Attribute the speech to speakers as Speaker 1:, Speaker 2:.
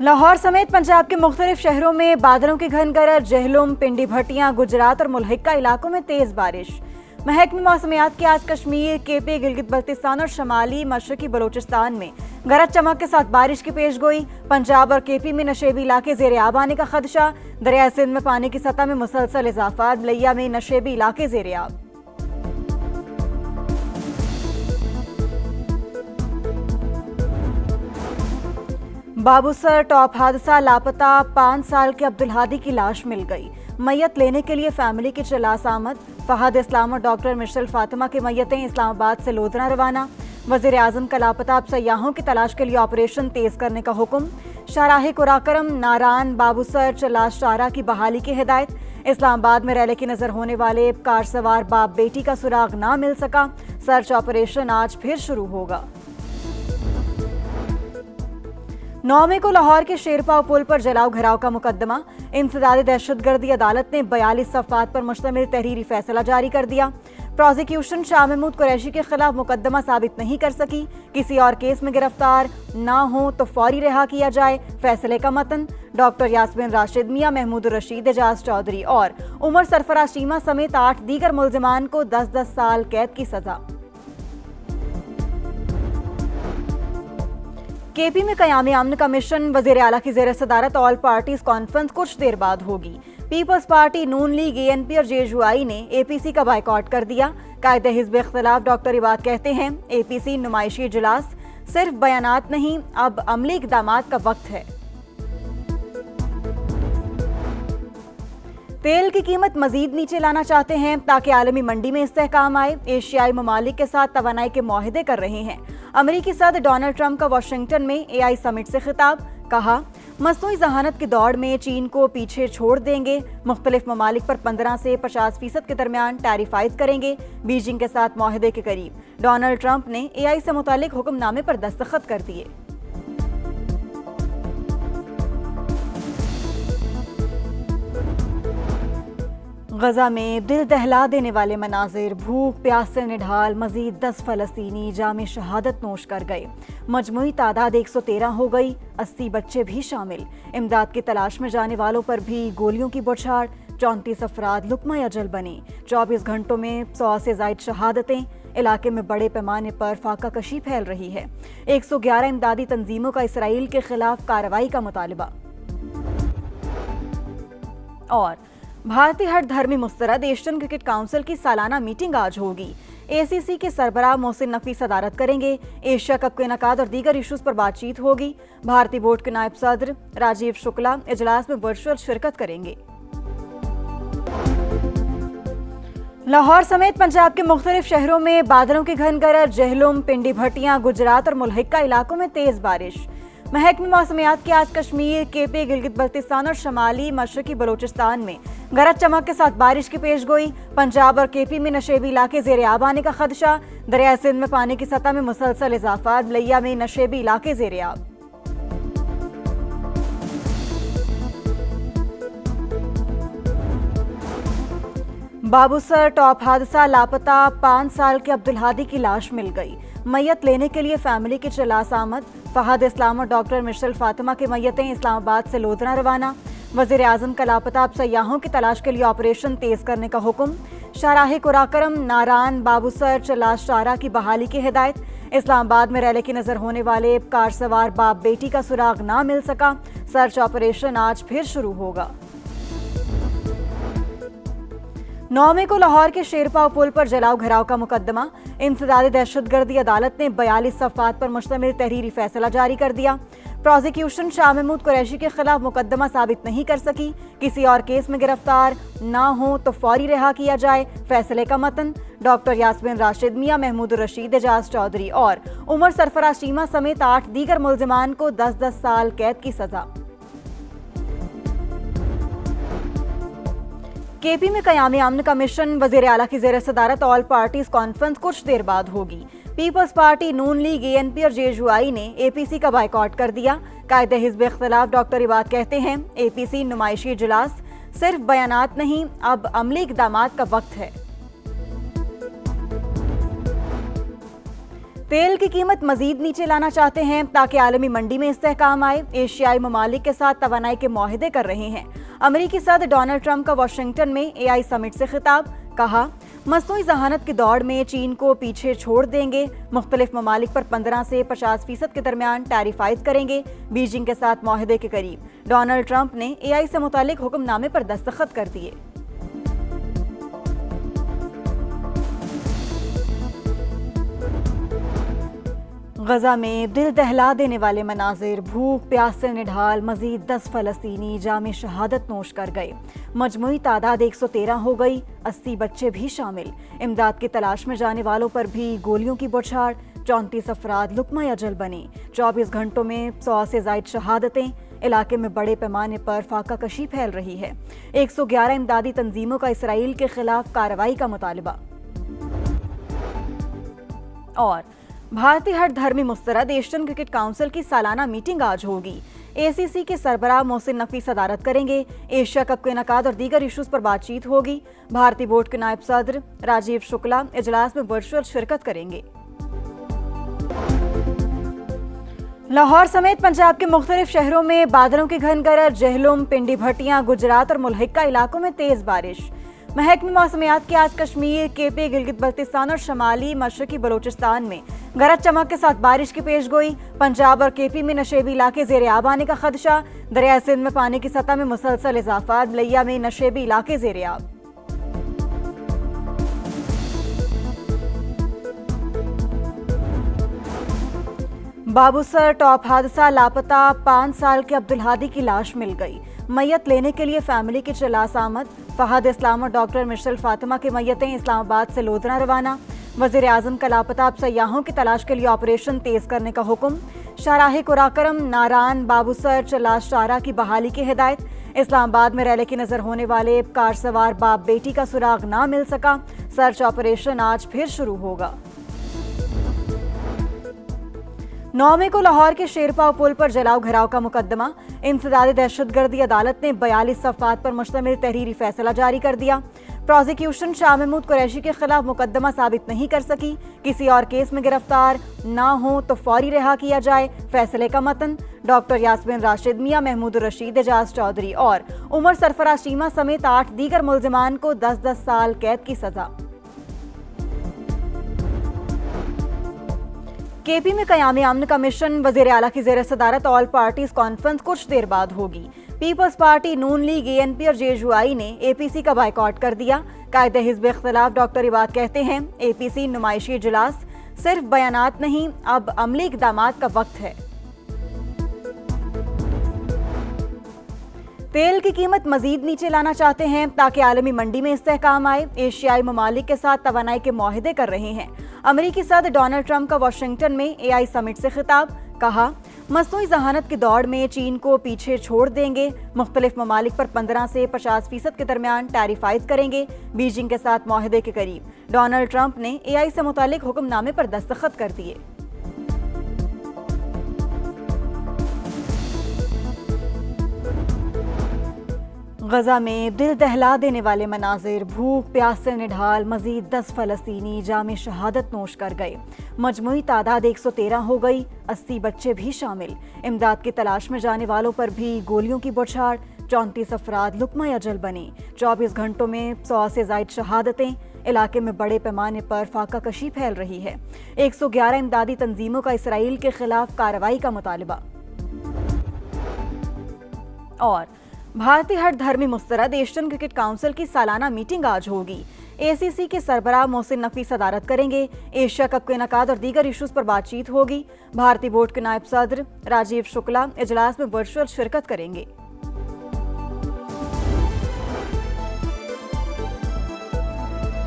Speaker 1: लाहौर समेत पंजाब के मुख्तलिफ शहरों में बादलों की घन गरज, जहलुम, पिंडी भट्टियां, गुजरात और मुल्हिका इलाकों में तेज बारिश। महकमे मौसमियात के आज कश्मीर, केपी, गिलगित बल्तिस्तान और शमाली मशरकी बलोचिस्तान में गरज चमक के साथ बारिश की पेशगोई। पंजाब और केपी में नशेबी इलाके ज़ेरे आब आने का खदशा। दरिया सिंध में पानी की सतह में मुसलसल इजाफा। बलैया में नशेबी इलाके ज़ेरे आब। बाबूसर टॉप हादसा, लापता 5 साल के अब्दुल हादी की लाश मिल गई। मैयत लेने के लिए फैमिली की चलास आमद। फहद इस्लाम और डॉक्टर मिशल फातिमा की मैयतें इस्लामाबाद से लोधना रवाना। वज़ीर आज़म का लापता अब सयाहों की तलाश के लिए ऑपरेशन तेज करने का हुक्म। शाहराह कुराकरम, नारान, बाबूसर चलाश चारा की बहाली की हिदायत। इस्लामाबाद में रैले की नजर होने वाले कार सवार बाप बेटी का सुराग ना मिल सका। सर्च ऑपरेशन आज फिर शुरू होगा। 9 मई को लाहौर के शेरपाव पुल पर जलाओ घराव का मुकदमा। इंसदादी दहशतगर्दी अदालत ने 42 सफ़ात पर मुश्तमिल तहरीरी फैसला जारी कर दिया। प्रोसिक्यूशन शाह महमूद कुरैशी के खिलाफ मुकदमा साबित नहीं कर सकी। किसी और केस में गिरफ्तार ना हो तो फौरी रिहा किया जाए। फैसले का मतन। डॉक्टर यास्मीन राशिद, मियां महमूद रशीद, एजाज चौधरी और उमर सरफराज चीमा समेत 8 दीगर मुल्जिमान को 10-10 साल कैद की सजा। केपी में क़याम अमन कमीशन, वज़ीर आला की ज़ेर सदारत ऑल पार्टीज कॉन्फ्रेंस कुछ देर बाद होगी। पीपल्स पार्टी, नून लीग, ANP और JUI ने APC का बायकॉट कर दिया। कायदे हिज़्ब इख्तिलाफ डॉक्टर इबाद कहते हैं APC नुमाइशी इजलास सिर्फ बयानात नहीं, अब अमली इक़दामात का वक्त है। तेल की कीमत मजीद नीचे लाना चाहते हैं ताकि आलमी मंडी में इस्तेहकाम आए। एशियाई ममालिक के साथ तवानाई के मुआहदे कर रहे हैं। अमेरिकी सदर डोनाल्ड ट्रंप का वाशिंगटन में AI समिट से खिताब। कहा, मसनूई जहानत की दौड़ में चीन को पीछे छोड़ देंगे। मुख्तलिफ ममालिक पर 15 से 50% के दरमियान टैरिफ आयद करेंगे। बीजिंग के साथ मुआहदे के करीब। डोनाल्ड ट्रंप ने AI से मुतालिक हुक्मनामे पर दस्तखत कर दिए। गजा में दिल दहला देने वाले मनाजिर, भूख प्यास से निढाल मजीद 10 फ़लस्तीनी जामे शहादत नोश कर गए। मजमूई तादाद 113 हो गई, 80 बच्चे भी शामिल। इमदाद की तलाश में जाने वालों पर भी गोलियों की बौछार। 34 अफराद लुकमा अजल बने। 24 घंटों में 100 से ज़ायद शहादतें। इलाके में बड़े पैमाने पर फाका कशी फैल रही है। 111 इमदादी तंजीमों का इसराइल के खिलाफ कार्रवाई का मुतालबा। और भारतीय हर धर्मी मुस्तरद एशियन क्रिकेट काउंसिल की सालाना मीटिंग आज होगी। ACC के सरबराह मोहसिन नकवी सदारत करेंगे। एशिया कप के इनेकाद और दीगर इशूज पर बातचीत होगी। भारतीय बोर्ड के नायब सदर राजीव शुक्ला इजलास में वर्चुअल शिरकत करेंगे। लाहौर समेत पंजाब के मुख्तलिफ शहरों में बादलों की घन गरज, जहलुम, पिंडी भट्टियां, गुजरात और मुल्हिका इलाकों में तेज बारिश। महकमे मौसमियात के आज कश्मीर, केपी, गिलगित बल्तिस्तान और शमाली मशरकी बलोचिस्तान में गरज चमक के साथ बारिश की पेशगोई। पंजाब और केपी में नशेबी इलाके ज़ेरे आब आने का खदशा। दरिया सिंध में पानी की सतह में मुसलसल इजाफा। बलैया में नशेबी इलाके ज़ेरे आब। बाबूसर टॉप हादसा, लापता 5 साल के अब्दुल हादी की लाश मिल गई। मैयत लेने के लिए फैमिली की चलास आमद। फहद इस्लाम और डॉक्टर मिशल फातिमा की मैयतें इस्लामाबाद से लोधना रवाना। वज़ीर आज़म का लापता अब सयाहों की तलाश के लिए ऑपरेशन तेज करने का हुक्म। शाहराह कुराकरम, नारान, बाबूसर चलाश चारा की बहाली की हिदायत। इस्लामाबाद में रैले की नजर होने वाले कार सवार बाप बेटी का सुराग ना मिल सका। सर्च ऑपरेशन आज फिर शुरू होगा। 9 मई को लाहौर के शेरपाव पुल पर जलाओ घराव का मुकदमा। इंसदादी दहशतगर्दी अदालत ने 42 सफ़ात पर मुश्तमिल तहरीरी फैसला जारी कर दिया। प्रोसिक्यूशन शाह महमूद कुरैशी के खिलाफ मुकदमा साबित नहीं कर सकी। किसी और केस में गिरफ्तार ना हो तो फौरी रिहा किया जाए। फैसले का मतन। डॉक्टर यास्मीन राशिद, मियां महमूद रशीद, एजाज चौधरी और उमर सरफराज चीमा समेत 8 दीगर मुल्जिमान को 10-10 साल कैद की सजा। केपी में क़याम अमन कमीशन, वज़ीर आला की ज़ेर सदारत ऑल पार्टीज कॉन्फ्रेंस कुछ देर बाद होगी। पीपल्स पार्टी, नून लीग, ANP और JUI ने APC का बायकॉट कर दिया। कायदे हिज़्ब इख्तिलाफ डॉक्टर इबाद कहते हैं APC नुमाइशी इजलास सिर्फ बयानात नहीं, अब अमली इक़दामात का वक्त है। तेल की कीमत मजीद नीचे लाना चाहते हैं ताकि आलमी मंडी में इस्तेहकाम आए। एशियाई ममालिक के साथ तवानाई के मुआहदे कर रहे हैं। अमेरिकी सदर डोनाल्ड ट्रंप का वाशिंगटन में एआई समिट से खिताब। कहा, मसनूई जहानत की दौड़ में चीन को पीछे छोड़ देंगे। मुख्तलिफ ममालिक पर 15 से 50% के दरमियान टैरिफ आयद करेंगे। बीजिंग के साथ मुआहदे के करीब डोनाल्ड ट्रंप ने एआई से मुतालिक हुक्मनामे पर दस्तखत कर दिए। गजा में दिल दहला देने वाले मनाजिर, भूख प्यास से निढाल मजीद 10 फलस्तीनी जामे शहादत नोश कर गए। मजमूई तादाद 113 हो गई, 80 बच्चे भी शामिल। इमदाद की तलाश में जाने वालों पर भी गोलियों की बौछार। 34 अफराद लुकमा अजल बने। 24 घंटों में 100 से जायद शहादतें। इलाके में बड़े पैमाने पर फाका कशी फैल रही है। 111 इमदादी तंजीमों का इसराइल के खिलाफ कार्रवाई का मुतालबा। और भारतीय हर धर्मी मुस्तरद एशियन क्रिकेट काउंसिल की सालाना मीटिंग आज होगी। एसीसी के सरबराह मोहसिन नकवी सदारत करेंगे। एशिया कप के इनेकाद और दीगर इशूज पर बातचीत होगी। भारतीय बोर्ड के नायब सदर राजीव शुक्ला इजलास में वर्चुअल शिरकत करेंगे। लाहौर समेत पंजाब के मुख्तलिफ शहरों में बादलों की घन गरज। जहलुम, पिंडी भट्टियां, गुजरात और मुल्हिका इलाकों में तेज बारिश। महकमे मौसमियात के आज कश्मीर, केपी, गिलगित बल्तिस्तान और शमाली मशरकी बलोचिस्तान में गरज चमक के साथ बारिश की पेशगोई। पंजाब और केपी में नशेबी इलाके ज़ेरे आब आने का खदशा। दरिया सिंध में पानी की सतह में मुसलसल इजाफा। लैया में नशेबी इलाके ज़ेरे आब। बाबूसर टॉप हादसा, लापता 5 साल के अब्दुल हादी की लाश मिल गई। मैयत लेने के लिए फैमिली की चलास आमद। फहद इस्लाम और डॉक्टर मिशेल फातिमा की मैयतें इस्लामाबाद से लोधरा रवाना। वज़ीर आज़म का लापता अब सयाहों की तलाश के लिए ऑपरेशन तेज करने का हुक्म। शाहराह कुराकरम, नारान, बाबूसर चलाश चारा की बहाली की हिदायत। इस्लामाबाद में रैली की नजर होने वाले कार सवार बाप बेटी का सुराग ना मिल सका। सर्च ऑपरेशन आज फिर शुरू होगा। 9 मई को लाहौर के शेरपाव पुल पर जलाओ घराव का मुकदमा। इंसदादी दहशतगर्दी अदालत ने 42 सफ़ात पर मुश्तमिल तहरीरी फैसला जारी कर दिया। प्रोसिक्यूशन शाह महमूद कुरैशी के खिलाफ मुकदमा साबित नहीं कर सकी। किसी और केस में गिरफ्तार ना हो तो फौरी रिहा किया जाए। फैसले का मतन। डॉक्टर यास्मीन राशिद, मियां महमूद रशीद, एजाज चौधरी और उमर सरफराज चीमा समेत 8 दीगर मुल्जिमान को 10-10 साल कैद की सजा। केपी में क़याम अमन कमीशन, वज़ीर आला की ज़ेर सदारत ऑल पार्टीज कॉन्फ्रेंस कुछ देर बाद होगी। पीपल्स पार्टी, नून लीग, एएनपी और जेएसयूआई ने एपीसी का बायकॉट कर दिया। कायदे हिज़्ब इख्तिलाफ डॉक्टर इबाद कहते हैं एपीसी नुमाइशी इजलास सिर्फ बयानात नहीं, अब अमली इक़दामात का वक्त है। तेल की कीमत मजीद नीचे लाना चाहते हैं ताकि आलमी मंडी में इस्तेहकाम आए। एशियाई ममालिक के साथ तवानाई के मुआहदे कर रहे हैं। अमेरिकी सदर डोनाल्ड ट्रंप का वाशिंगटन में एआई समिट से खिताब। कहा, मसनूई जहानत की दौड़ में चीन को पीछे छोड़ देंगे। मुख्तलिफ ममालिक पर 15 से 50% के दरमियान टैरिफ आयद करेंगे। बीजिंग के साथ मुआहदे के करीब डोनाल्ड ट्रंप ने एआई से मुतालिक हुक्मनामे पर दस्तखत कर दिए। गजा में दिल दहला देने वाले मनाजिर, भूख प्यास से निढाल मजीद 10 फलस्तीनी जामे शहादत नोश कर गए। मजमूई तादाद 113 हो गई, 80 बच्चे भी शामिल। इमदाद की तलाश में जाने वालों पर भी गोलियों की बौछार। 34 अफराद लुकमा अजल बने। 24 घंटों में 100 से जायद शहादतें। इलाके में बड़े पैमाने पर फाका कशी फैल रही है। 111 इमदादी तंजीमों का इसराइल के खिलाफ कार्रवाई का मुतालबा। और भारतीय हर धर्मी मुस्तरद एशियन क्रिकेट काउंसिल की सालाना मीटिंग आज होगी। एसीसी के सरबराह मोहसिन नकवी सदारत करेंगे। एशिया कप के इनेकाद और दीगर इशूज पर बातचीत होगी। भारतीय बोर्ड के नायब सदर राजीव शुक्ला इजलास में वर्चुअल शिरकत करेंगे।